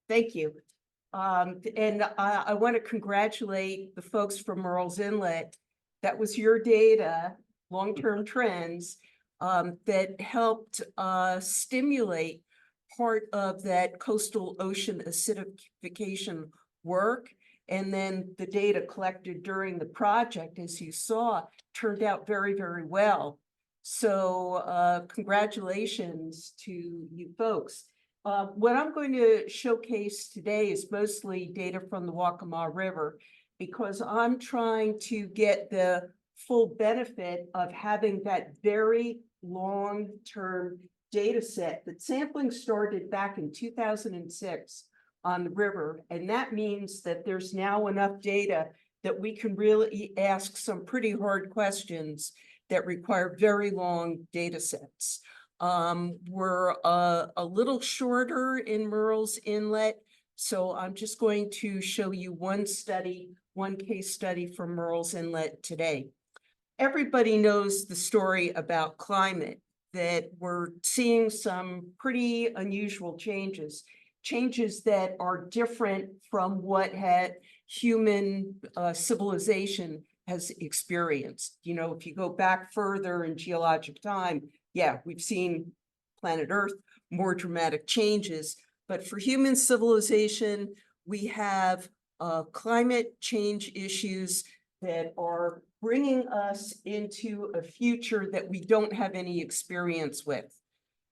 Thank you. And I want to congratulate the folks from Murrells Inlet. That was your data, long-term trends, that helped stimulate part of that coastal ocean acidification work. And then the data collected during the project, as you saw, turned out very, very well. So congratulations to you folks. What I'm going to showcase today is mostly data from the Waccamaw River, because I'm trying to get the full benefit of having that very long-term data set. That sampling started back in 2006 on the river, and that means that there's now enough data that we can really ask some pretty hard questions that require very long data sets. We're a little shorter in Murrells Inlet, so I'm just going to show you one case study from Murrells Inlet today. Everybody knows the story about climate, that we're seeing some pretty unusual changes that are different from what human civilization has experienced. You know, if you go back further in geologic time, yeah, we've seen planet Earth, more dramatic changes, but for human civilization, we have climate change issues that are bringing us into a future that we don't have any experience with.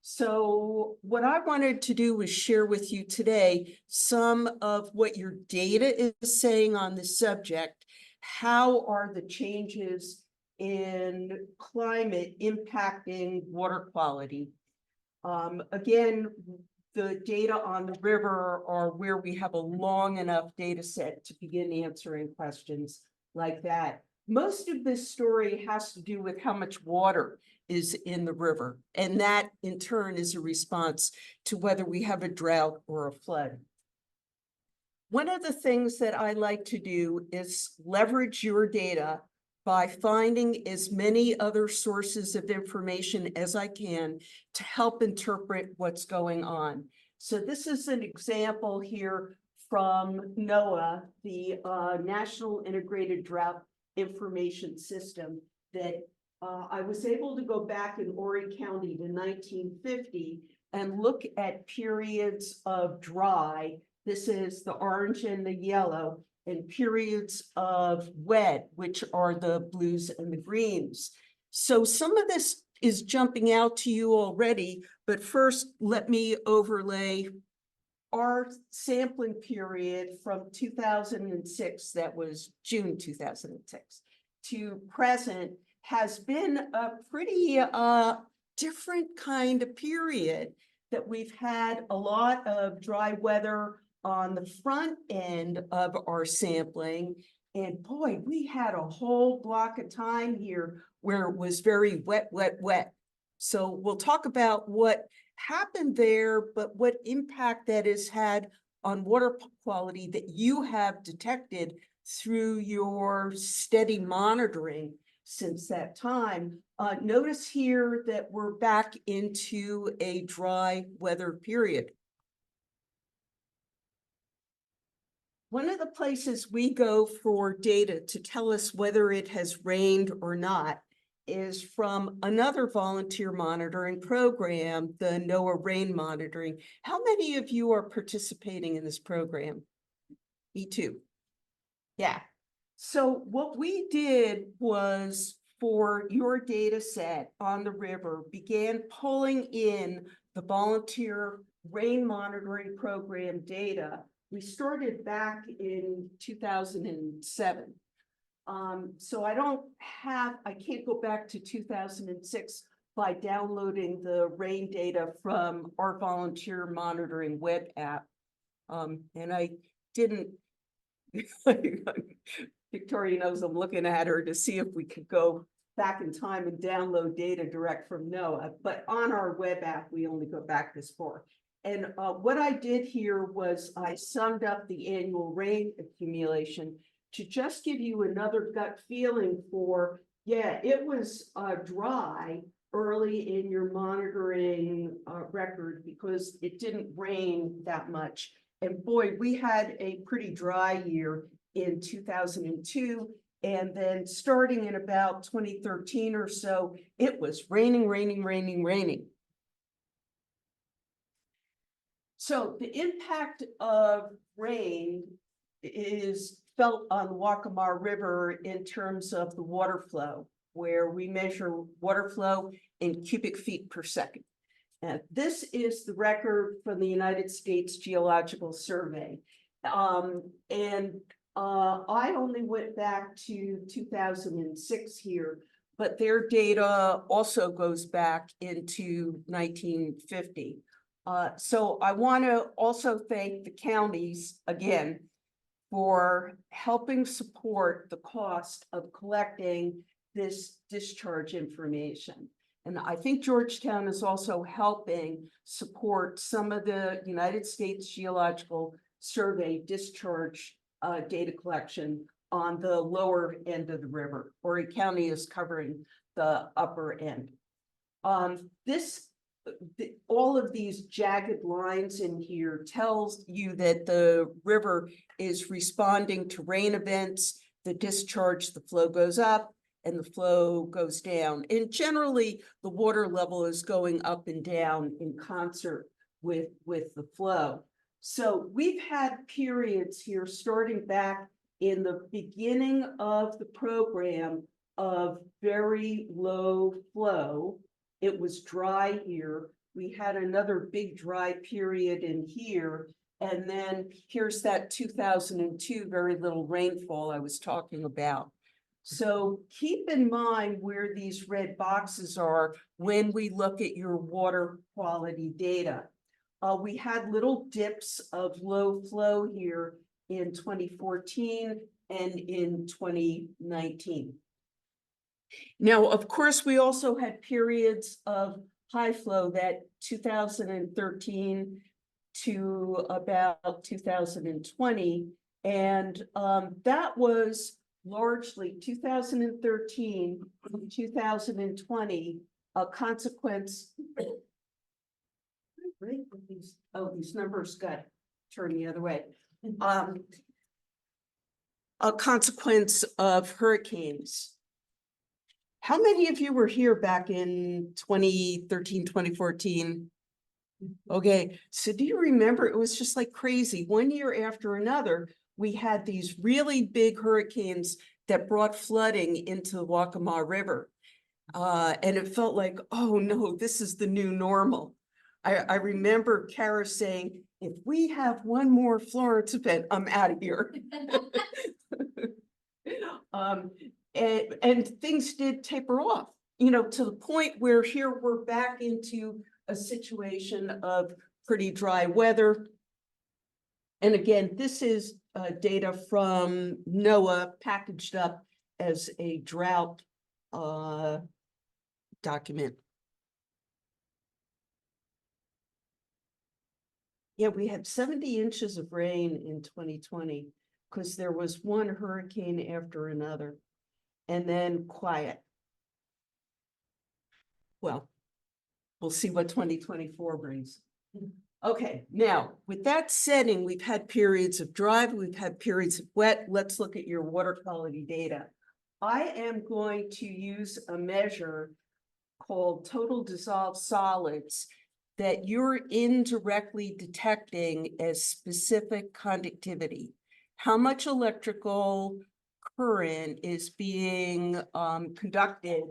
So what I wanted to do was share with you today some of what your data is saying on this subject. How are the changes in climate impacting water quality? Again, the data on the river are where we have a long enough data set to begin answering questions like that. Most of this story has to do with how much water is in the river, and that in turn is a response to whether we have a drought or a flood. One of the things that I like to do is leverage your data by finding as many other sources of information as I can to help interpret what's going on. So this is an example here from NOAA, the National Integrated Drought Information System, that I was able to go back in Horry County to 1950 and look at periods of dry. This is the orange and the yellow, and periods of wet, which are the blues and the greens. So some of this is jumping out to you already, but first let me overlay our sampling period from 2006, that was June 2006, to present has been a pretty different kind of period, that we've had a lot of dry weather on the front end of our sampling. And boy, we had a whole block of time here where it was very wet, wet, wet. So we'll talk about what happened there, but what impact that has had on water quality that you have detected through your steady monitoring since that time. Notice here that we're back into a dry weather period. One of the places we go for data to tell us whether it has rained or not is from another volunteer monitoring program, the NOAA Rain Monitoring. How many of you are participating in this program? Me too. Yeah. So what we did was, for your data set on the river, began pulling in the volunteer rain monitoring program data. We started back in 2007. So I can't go back to 2006 by downloading the rain data from our volunteer monitoring web app. And I didn't, Victoria knows I'm looking at her to see if we could go back in time and download data direct from NOAA, but on our web app, we only go back this far. And what I did here was I summed up the annual rain accumulation to just give you another gut feeling for, yeah, it was dry early in your monitoring record because it didn't rain that much. And boy, we had a pretty dry year in 2002. And then starting in about 2013 or so, it was raining, raining, raining, raining. So the impact of rain is felt on the Waccamaw River in terms of the water flow, where we measure water flow in cubic feet per second. And this is the record from the United States Geological Survey. I only went back to 2006 here, but their data also goes back into 1950. So I want to also thank the counties again for helping support the cost of collecting this discharge information. And I think Georgetown is also helping support some of the United States Geological Survey discharge data collection on the lower end of the river. Horry County is covering the upper end. All of these jagged lines in here tells you that the river is responding to rain events, the discharge, the flow goes up and the flow goes down. And generally the water level is going up and down in concert with the flow. So we've had periods here starting back in the beginning of the program of very low flow. It was dry here. We had another big dry period in here. And then here's that 2002 very little rainfall I was talking about. So keep in mind where these red boxes are when we look at your water quality data. We had little dips of low flow here in 2014 and in 2019. Now, of course, we also had periods of high flow, that 2013 to about 2020. And that was largely 2013, 2020, a consequence. These numbers got turned the other way. A consequence of hurricanes. How many of you were here back in 2013, 2014? Okay, so do you remember? It was just like crazy. One year after another, we had these really big hurricanes that brought flooding into the Waccamaw River. And it felt like, oh no, this is the new normal. I remember Kara saying, if we have one more Florence event, I'm out of here. And things did taper off, you know, to the point where here we're back into a situation of pretty dry weather. And again, this is data from NOAA packaged up as a drought document. Yeah, we had 70 inches of rain in 2020 because there was one hurricane after another. And then quiet. Well, we'll see what 2024 brings. Okay, now with that setting, we've had periods of dry, we've had periods of wet. Let's look at your water quality data. I am going to use a measure called total dissolved solids that you're indirectly detecting as specific conductivity. How much electrical current is being conducted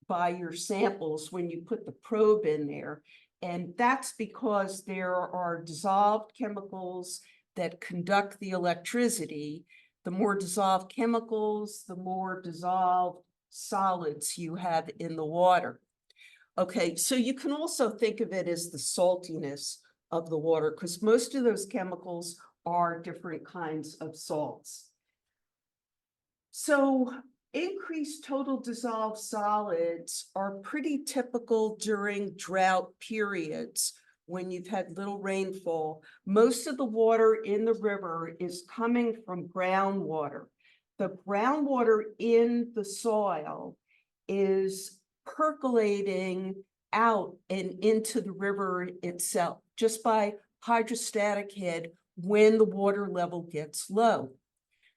by your samples when you put the probe in there. And that's because there are dissolved chemicals that conduct the electricity. The more dissolved chemicals, the more dissolved solids you have in the water. Okay, so you can also think of it as the saltiness of the water because most of those chemicals are different kinds of salts. So increased total dissolved solids are pretty typical during drought periods when you've had little rainfall. Most of the water in the river is coming from groundwater. The groundwater in the soil is percolating out and into the river itself just by hydrostatic head when the water level gets low.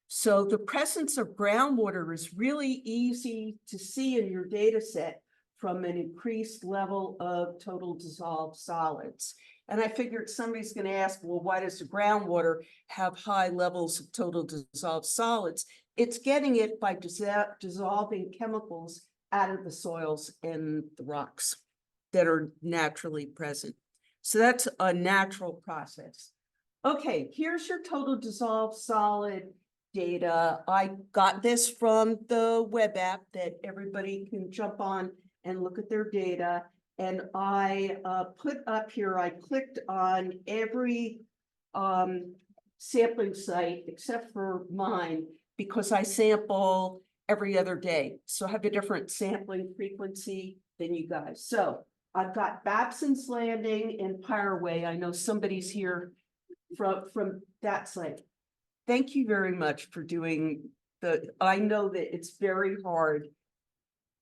So the presence of groundwater is really easy to see in your data set from an increased level of total dissolved solids. And I figured somebody's going to ask, well, why does the groundwater have high levels of total dissolved solids? It's getting it by dissolving chemicals out of the soils and the rocks that are naturally present. So that's a natural process. Okay, here's your total dissolved solid data. I got this from the web app that everybody can jump on and look at their data. And I put up here, I clicked on every sampling site except for mine because I sample every other day. So I have a different sampling frequency than you guys. So I've got Babson's Landing and Pireway. I know somebody's here from that site. Thank you very much for doing I know that it's very hard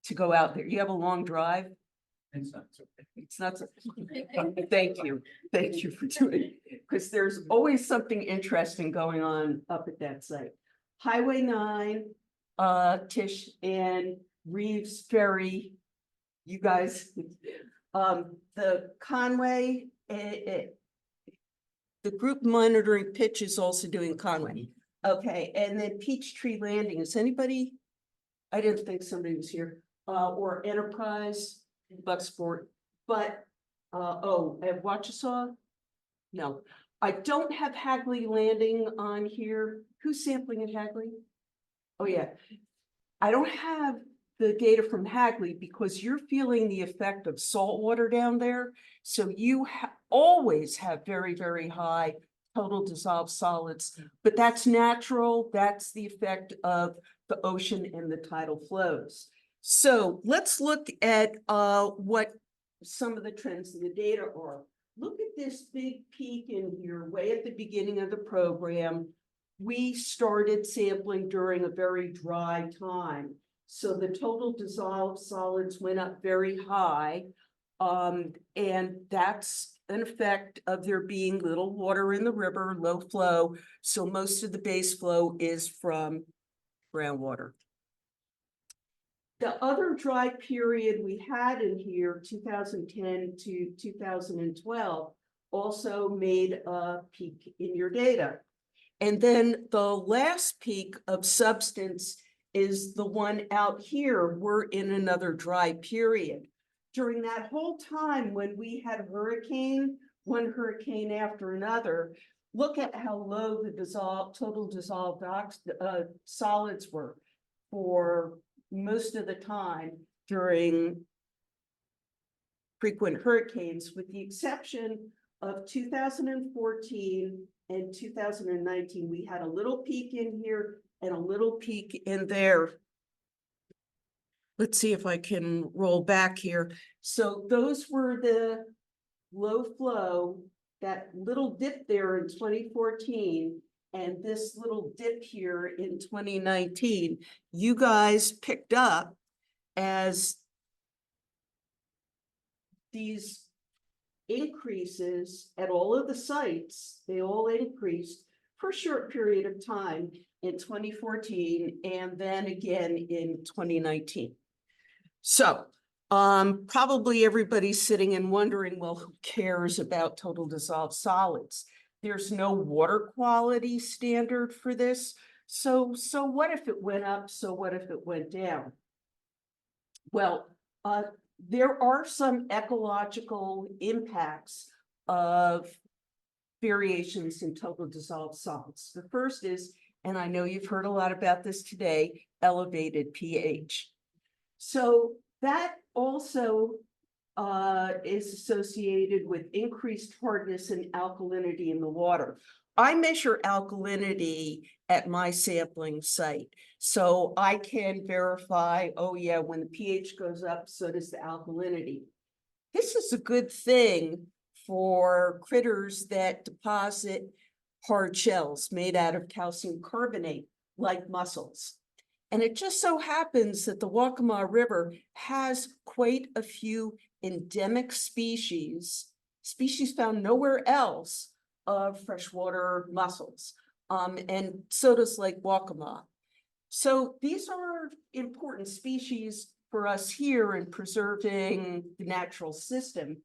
to go out there. You have a long drive? It's not so bad. It's not so. Thank you. Thank you for doing it. Because there's always something interesting going on up at that site. Highway 9, Tish and Reeves Ferry, you guys, the Conway, the group monitoring pitch is also doing Conway. Okay, and then Peachtree Landing. Is anybody? I didn't think somebody was here. Or Enterprise, Bucksport, but at Wachesaw? No, I don't have Hagley Landing on here. Who's sampling at Hagley? Oh yeah, I don't have the data from Hagley because you're feeling the effect of salt water down there. So you always have very, very high total dissolved solids, but that's natural. That's the effect of the ocean and the tidal flows. So let's look at what some of the trends in the data are. Look at this big peak in here, way at the beginning of the program. We started sampling during a very dry time. So the total dissolved solids went up very high. And that's an effect of there being little water in the river, low flow. So most of the base flow is from groundwater. The other dry period we had in here, 2010 to 2012, also made a peak in your data. And then the last peak of substance is the one out here. We're in another dry period. During that whole time when we had one hurricane after another, look at how low the total dissolved solids were for most of the time during frequent hurricanes, with the exception of 2014 and 2019. We had a little peak in here and a little peak in there. Let's see if I can roll back here. So those were the low flow, that little dip there in 2014, and this little dip here in 2019, you guys picked up as these increases at all of the sites. They all increased for a short period of time in 2014 and then again in 2019. So probably everybody's sitting and wondering, well, who cares about total dissolved solids? There's no water quality standard for this. So what if it went up? So what if it went down? Well, there are some ecological impacts of variations in total dissolved solids. The first is, and I know you've heard a lot about this today, elevated pH. So that also is associated with increased hardness and alkalinity in the water. I measure alkalinity at my sampling site, so I can verify, oh yeah, when the pH goes up, so does the alkalinity. This is a good thing for critters that deposit hard shells made out of calcium carbonate, like mussels. And it just so happens that the Waccamaw River has quite a few endemic species found nowhere else of freshwater mussels. And so does Lake Waccamaw. So these are important species for us here in preserving the natural system.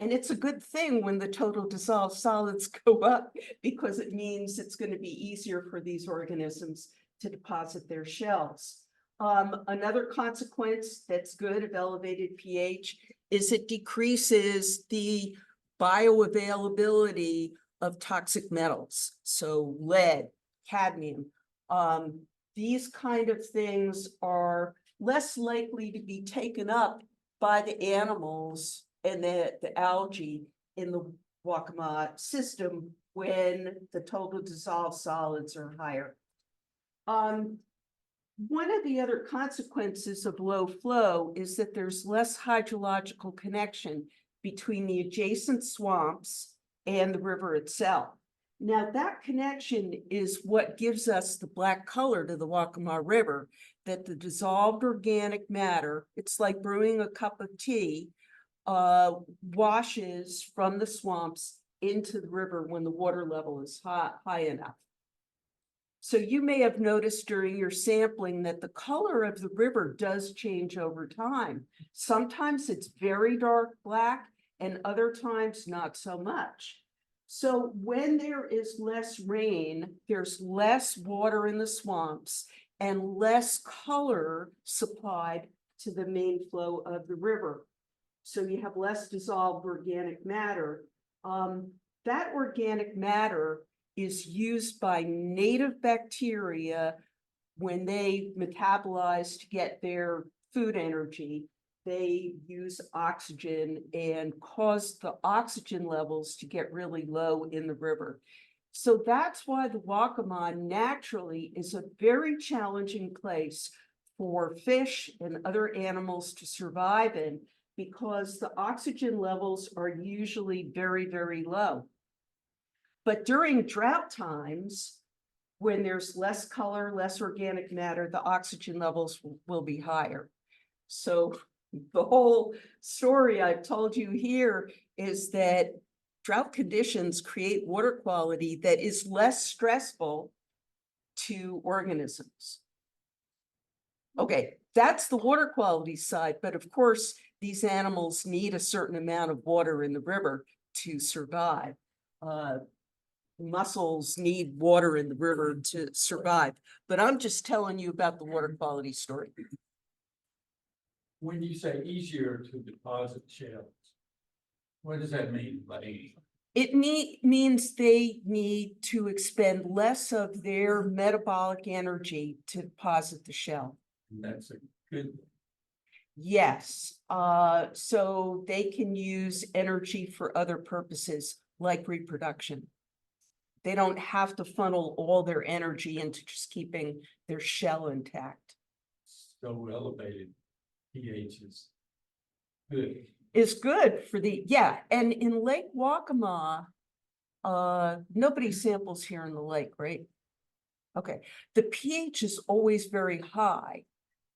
And it's a good thing when the total dissolved solids go up, because it means it's going to be easier for these organisms to deposit their shells. Another consequence that's good of elevated pH is it decreases the bioavailability of toxic metals. So lead, cadmium, these kind of things are less likely to be taken up by the animals and the algae in the Waccamaw system when the total dissolved solids are higher. One of the other consequences of low flow is that there's less hydrological connection between the adjacent swamps and the river itself. Now, that connection is what gives us the black color to the Waccamaw River, that the dissolved organic matter, it's like brewing a cup of tea, washes from the swamps into the river when the water level is high enough. So you may have noticed during your sampling that the color of the river does change over time. Sometimes it's very dark black and other times not so much. So when there is less rain, there's less water in the swamps and less color supplied to the main flow of the river. So you have less dissolved organic matter. That organic matter is used by native bacteria when they metabolize to get their food energy. They use oxygen and cause the oxygen levels to get really low in the river. So that's why the Waccamaw naturally is a very challenging place for fish and other animals to survive in, because the oxygen levels are usually very, very low. But during drought times, when there's less color, less organic matter, the oxygen levels will be higher. So the whole story I've told you here is that drought conditions create water quality that is less stressful to organisms. Okay, that's the water quality side, but of course, these animals need a certain amount of water in the river to survive. Mussels need water in the river to survive, but I'm just telling you about the water quality story. When you say easier to deposit shells, what does that mean? It means they need to expend less of their metabolic energy to deposit the shell. That's a good thing. Yes, so they can use energy for other purposes like reproduction. They don't have to funnel all their energy into just keeping their shell intact. So elevated pH is good. Is good for the, yeah, and in Lake Waccamaw, nobody samples here in the lake, right? Okay, the pH is always very high.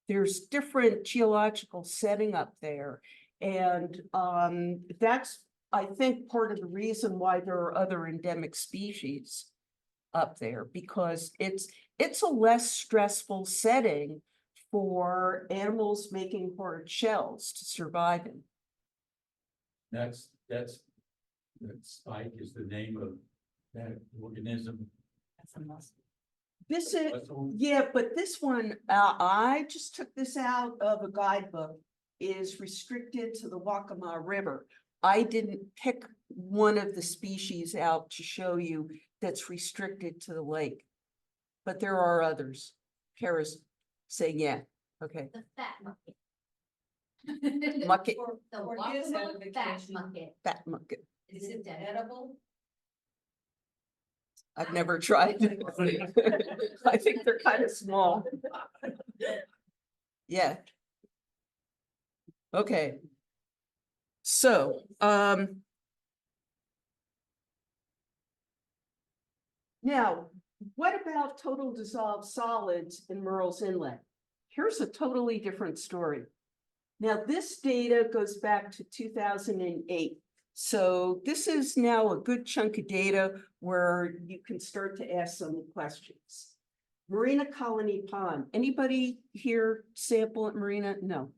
There's different geological setting up there. And that's, I think, part of the reason why there are other endemic species up there, because it's a less stressful setting for animals making hard shells to survive in. That spike is the name of that organism. That's a mussel. This is, Mussel. yeah, but this one, I just took this out of a guidebook, is restricted to the Waccamaw River. I didn't pick one of the species out to show you that's restricted to the lake, but there are others. Kara's saying, yeah, okay. The fat mucket. Mucket. Or the Or Waccamaw is it fat vacation? mucket. Fat mucket. Is it edible? I've never tried. I think they're kind of small. Yeah. Okay. So, now, what about total dissolved solids in Murrells Inlet? Here's a totally different story. Now, this data goes back to 2008. So this is now a good chunk of data where you can start to ask some questions. Marina Colony Pond, anybody here sample at Marina? No.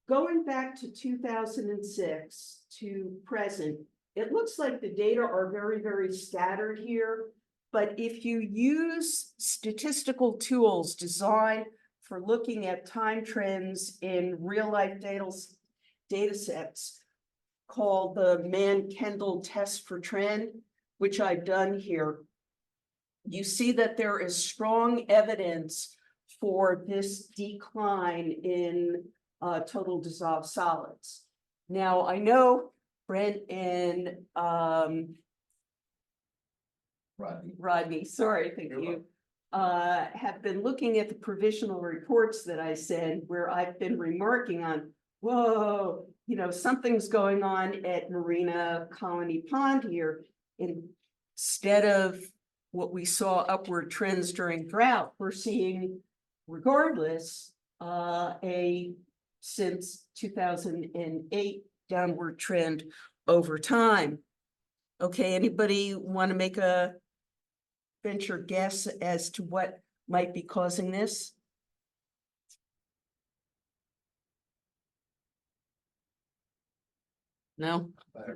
Going back to 2006 to present, it looks like the data are very, very scattered here. But if you use statistical tools designed for looking at time trends in real life data sets called the Mann-Kendall test for trend, which I've done here, you see that there is strong evidence for this decline in total dissolved solids. Now, I know Brent and Rodney, sorry, thank you, have been looking at the provisional reports that I sent where I've been remarking on, whoa, you know, something's going on at Marina Colony Pond here. Instead of what we saw upward trends during drought, we're seeing, regardless, since 2008 downward trend over time. Okay, anybody want to make a venture guess as to what might be causing this? No?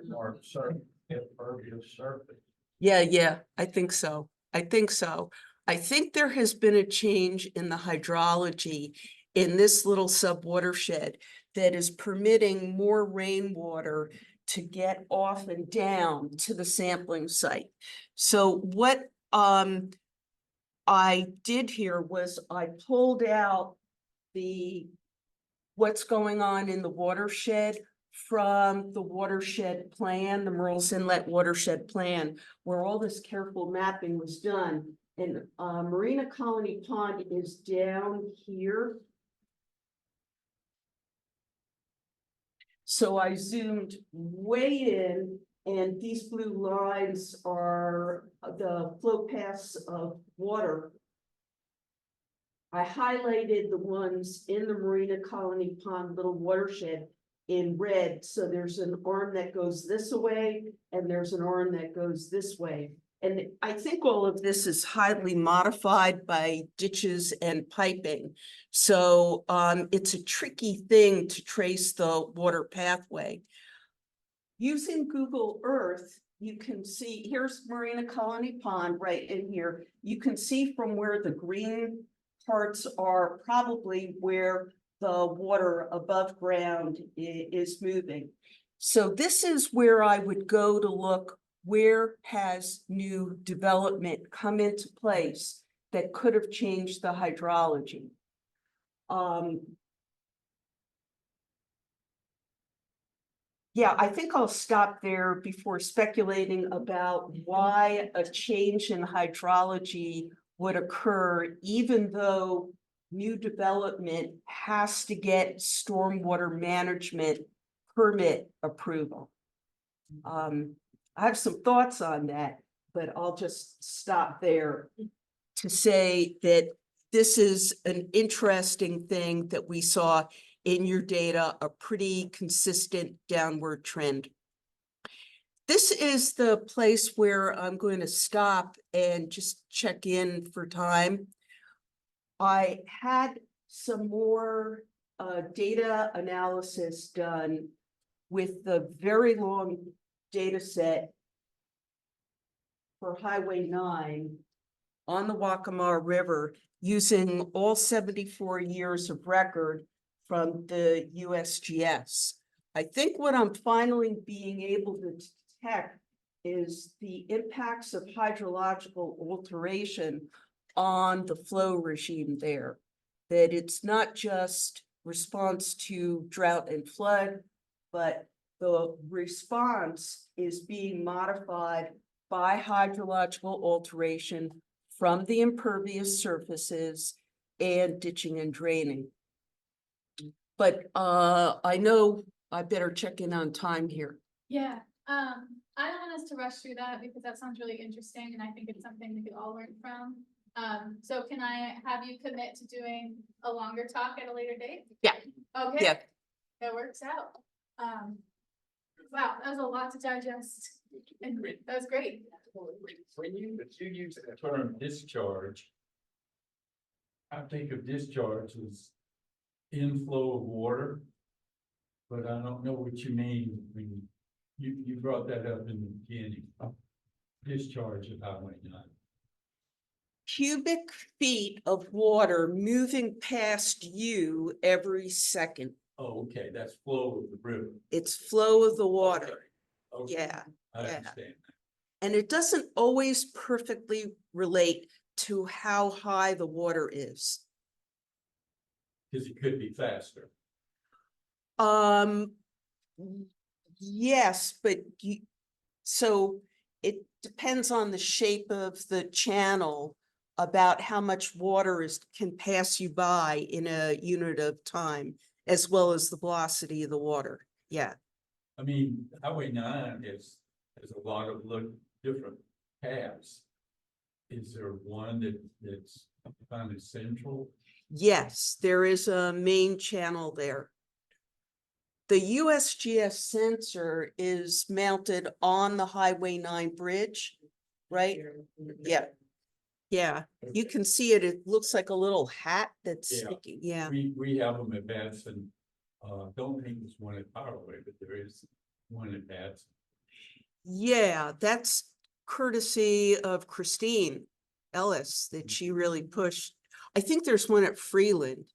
More surface, impervious surface. Yeah, I think so. I think there has been a change in the hydrology in this little subwatershed that is permitting more rainwater to get off and down to the sampling site. So what I did here was I pulled out what's going on in the watershed from the watershed plan, the Murrells Inlet watershed plan, where all this careful mapping was done. And Marina Colony Pond is down here. So I zoomed way in, and these blue lines are the flow paths of water. I highlighted the ones in the Marina Colony Pond little watershed in red. So there's an arm that goes this way, and there's an arm that goes this way. And I think all of this is highly modified by ditches and piping. So it's a tricky thing to trace the water pathway. Using Google Earth, you can see, here's Marina Colony Pond right in here. You can see from where the green parts are probably where the water above ground is moving. So this is where I would go to look, where has new development come into place that could have changed the hydrology. Yeah, I think I'll stop there before speculating about why a change in hydrology would occur, even though new development has to get stormwater management permit approval. I have some thoughts on that, but I'll just stop there to say that this is an interesting thing that we saw in your data, a pretty consistent downward trend. This is the place where I'm going to stop and just check in for time. I had some more data analysis done with the very long data set for Highway 9 on the Waccamaw River using all 74 years of record from the USGS. I think what I'm finally being able to detect is the impacts of hydrological alteration on the flow regime there. That it's not just response to drought and flood, but the response is being modified by hydrological alteration from the impervious surfaces and ditching and draining. But I know I better check in on time here. Yeah, I don't want us to rush through that because that sounds really interesting and I think it's something we could all learn from. So can I have you commit to doing a longer talk at a later date? Yeah. Okay. Yeah. That works out. Wow, that was a lot to digest. And that was great. When you use the term discharge, I think of discharge as inflow of water. But I don't know what you mean when you brought that up in the beginning. Discharge of Highway 9. Cubic feet of water moving past you every second. Oh, okay, that's flow of the river. It's flow of the water. Okay, Yeah, I yeah. understand. and it doesn't always perfectly relate to how high the water is. Because it could be faster. Yes, but so it depends on the shape of the channel about how much water can pass you by in a unit of time, as well as the velocity of the water. Yeah. I mean, Highway 9 has a lot of different paths. Is there one that's kind of central? Yes, there is a main channel there. The USGS sensor is mounted on the Highway 9 bridge, right? Yeah. Yeah, you can see it. It looks like a little hat that's Yeah. sticking. Yeah. We have them at Batson. Don't think there's one at Powerway, but there is one at Batson. Yeah, that's courtesy of Christine Ellis that she really pushed. I think there's one at Freeland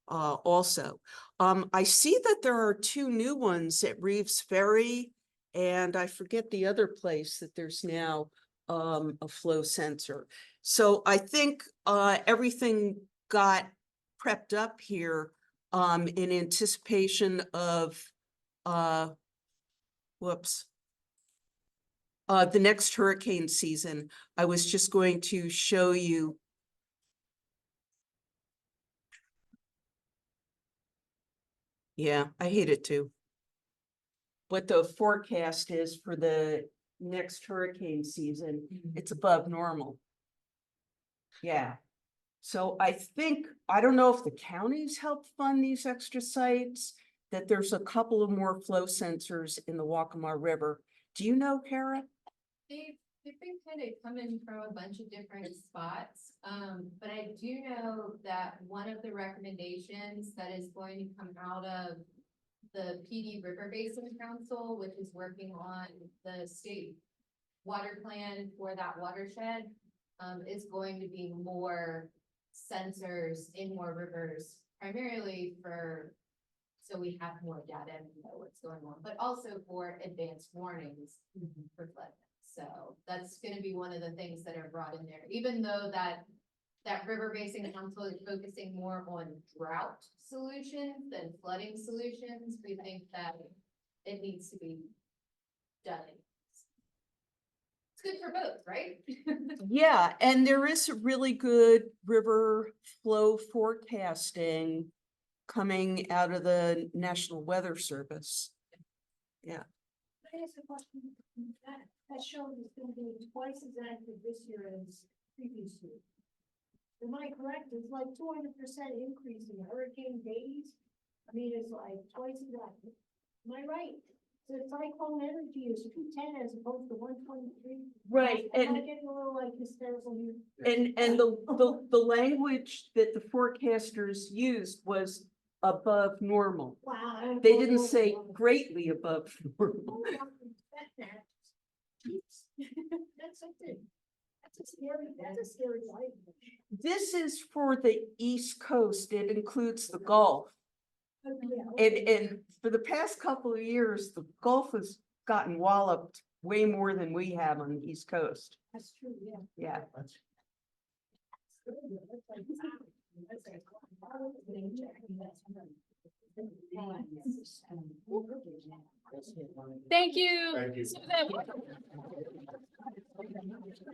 also. I see that there are two new ones at Reeves Ferry, and I forget the other place that there's now a flow sensor. So I think everything got prepped up here in anticipation of the next hurricane season. I was just going to show you. Yeah, I hate it too. What the forecast is for the next hurricane season, it's above normal. Yeah. So I think, I don't know if the counties help fund these extra sites, that there's a couple of more flow sensors in the Waccamaw River. Do you know, Kara? They've been kind of coming from a bunch of different spots. But I do know that one of the recommendations that is going to come out of the PD River Basin Council, which is working on the state water plan for that watershed, is going to be more sensors in more rivers, primarily so we have more data and know what's going on, but also for advanced warnings for flood. So that's going to be one of the things that are brought in there, even though that River Basin Council is focusing more on drought solutions than flooding solutions. We think that it needs to be done. It's good for both, right? Yeah, and there is a really good river flow forecasting coming out of the National Weather Service. Yeah. Can I ask a question? That show is going to be twice as active this year as previous year. Am I correct? It's like 200% increase in hurricane days. I mean, it's like twice as active. Am I right? So cyclone energy is 210 as opposed to 123. Right, Am I getting a little like hysterical here? and the language that the forecasters used was above normal. Wow. They didn't say greatly above normal. That's something. That's a scary life. This is for the East Coast. It includes the Gulf. Oh, yeah, And for the past couple of years, the Gulf has gotten walloped way more than we have on the East Coast. that's true, yeah. Yeah. Thank you. Thank you. Susan.